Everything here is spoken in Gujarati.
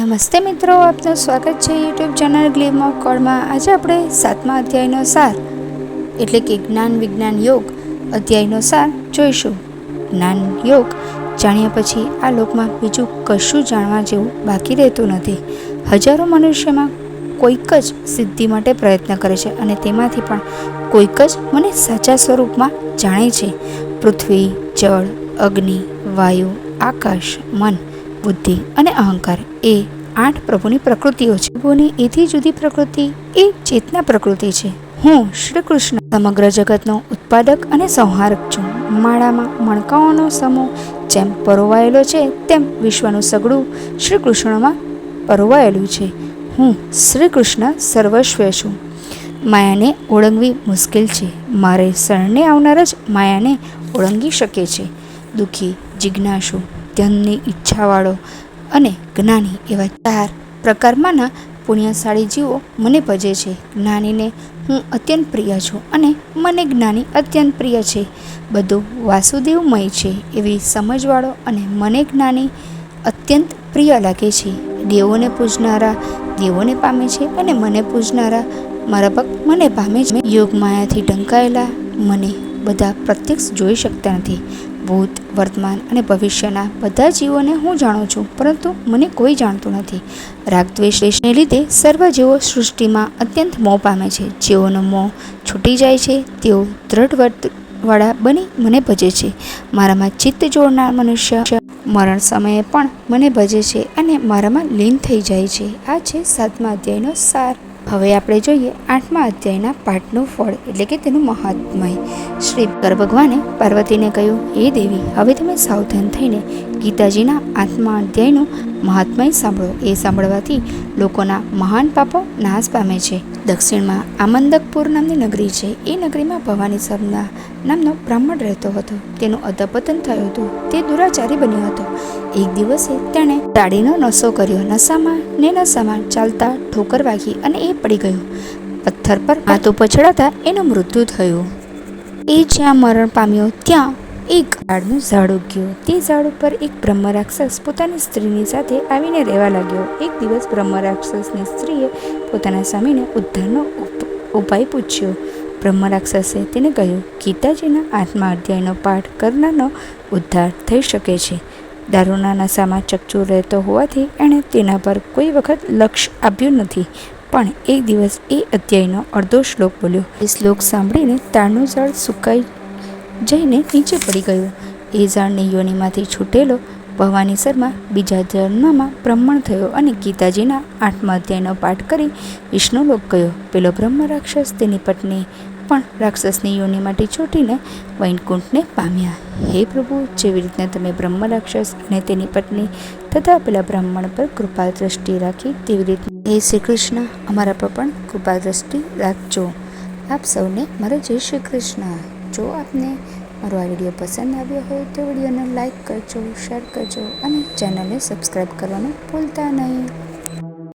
નમસ્તે મિત્રો, આપનું સ્વાગત છે યુટ્યુબ ચેનલ ગ્લિમ ઓફ ગોડમાં। આજે આપણે 7મા અધ્યાયનો સાર એટલે કે જ્ઞાન વિજ્ઞાન યોગ અધ્યાયનો સાર જોઈશું। જ્ઞાન યોગ જાણ્યા પછી આ લોકમાં બીજું કશું જાણવા જેવું બાકી રહેતું નથી। હજારો મનુષ્યમાં કોઈક જ સિદ્ધિ માટે પ્રયત્ન કરે છે અને તેમાંથી પણ કોઈક જ મને સાચા સ્વરૂપમાં જાણે છે। પૃથ્વી, જળ, અગ્નિ, વાયુ, આકાશ, મન, બુદ્ધિ અને અહંકાર એ 8 પ્રભુની પ્રકૃતિઓ છે। પ્રભુની એથી જુદી પ્રકૃતિ એ ચેતના પ્રકૃતિ છે। હું શ્રી કૃષ્ણ સમગ્ર જગતનો ઉત્પાદક અને સંહારક છું। માળામાં મણકાઓનો સમૂહ જેમ પરોવાયેલો છે તેમ વિશ્વનું સગડું શ્રી કૃષ્ણમાં પરોવાયેલું છે। હું શ્રી કૃષ્ણ સર્વસ્વ છું। માયાને ઓળંગવી મુશ્કેલ છે। મારે શરણે આવનાર જ માયાને ઓળંગી શકે છે। દુઃખી, જિજ્ઞાસુ, ધનની ઈચ્છાવાળો અને જ્ઞાની એવા 4 પ્રકારમાંના પુણ્યશાળી જીવો મને ભજે છે। જ્ઞાનીને હું અત્યંત પ્રિય છું અને મને જ્ઞાની અત્યંત પ્રિય છે। બધું વાસુદેવમય છે એવી સમજવાળો અને મને જ્ઞાની અત્યંત પ્રિય લાગે છે। દેવોને પૂજનારા દેવોને પામે છે અને મને પૂજનારા મારા ભક્ત મને પામે છે। યોગ માયાથી ઢંકાયેલા મને બધા પ્રત્યક્ષ જોઈ શકતા નથી। ભૂત, વર્તમાન અને ભવિષ્યના બધા જીવોને હું જાણું છું, પરંતુ મને કોઈ જાણતું નથી। રાગ દ્વેષને લીધે સર્વ જીવો સૃષ્ટિમાં અત્યંત મોહ પામે છે। જેઓનો મોહ છૂટી જાય છે તેઓ દ્રઢ વ્રતવાળા બની મને ભજે છે। મારામાં ચિત્ત જોડનાર મનુષ્ય મરણ સમયે પણ મને ભજે છે અને મારામાં લીન થઈ જાય છે। આ છે 7મા અધ્યાયનો સાર। હવે આપણે જોઈએ 8મા અધ્યાયના પાઠનું ફળ એટલે કે તેનું મહાત્મય। શ્રી ભગવાને પાર્વતીને કહ્યું, હે દેવી, હવે તમે સાવધાન થઈને ગીતાજીના 8મા અધ્યાયનું મહાત્મય સાંભળો। એ સાંભળવાથી લોકોના મહાન પાપો નાશ પામે છે। દક્ષિણમાં આમંદકપુર નામની નગરી છે। એ નગરીમાં ભવાની સબના નામનો બ્રાહ્મણ રહેતો હતો। તેનું અધપતન થયું હતું। તે દુરાચારી બન્યો હતો। એક દિવસે તેણે દાડીનો નશો કર્યો। નશામાં ચાલતા ઠોકર વાગી અને એ પડી ગયો। પથ્થર પર માથું પછડાતા એનું મૃત્યુ થયું। એ જ્યાં મરણ પામ્યો ત્યાં એક ઝાડનું ઝાડ ઉગ્યું। તે ઝાડ ઉપર એક બ્રહ્મ રાક્ષસ પોતાની સ્ત્રીની સાથે આવીને રહેવા લાગ્યો। એક દિવસ બ્રહ્મ રાક્ષસની સ્ત્રીએ પોતાના સ્વામીને ઉદ્ધારનો ઉપાય પૂછ્યો। બ્રહ્મ રાક્ષસે તેને કહ્યું, ગીતાજીના 8મા અધ્યાયનો પાઠ કરનારનો ઉદ્ધાર થઈ શકે છે। દારૂના નશામાં ચકચૂર રહેતો હોવાથી એણે તેના પર કોઈ વખત લક્ષ્ય આપ્યું નથી, પણ એક દિવસ એ અધ્યાયનો અડધો શ્લોક બોલ્યો। એ શ્લોક સાંભળીને તાડનું ઝાડ સુકાઈ જઈને નીચે પડી ગયું। એ ઝાડની યોનિમાંથી છૂટેલો ભવાની સરમાં બીજા જન્મમાં બ્રાહ્મણ થયો અને ગીતાજીના 8મા અધ્યાયનો પાઠ કરી વિષ્ણુલોક ગયો। પેલો બ્રહ્મ રાક્ષસ તેની પત્ની પણ રાક્ષસની યોનિમાંથી છૂટીને વૈકુંઠને પામ્યા। હે પ્રભુ, જેવી રીતના તમે બ્રહ્મ રાક્ષસ અને તેની પત્ની તથા પેલા બ્રાહ્મણ પર કૃપા દ્રષ્ટિ રાખી તેવી રીતના હે શ્રી કૃષ્ણ અમારા પર પણ કૃપા દ્રષ્ટિ રાખજો। આપ સૌને મારો જય શ્રી કૃષ્ણ। જો આપને મારો આ વિડીયો પસંદ આવ્યો હોય તો વિડીયોને લાઈક કરજો, શેર કરજો અને ચેનલને સબસ્ક્રાઈબ કરવાનું ભૂલતા નહીં।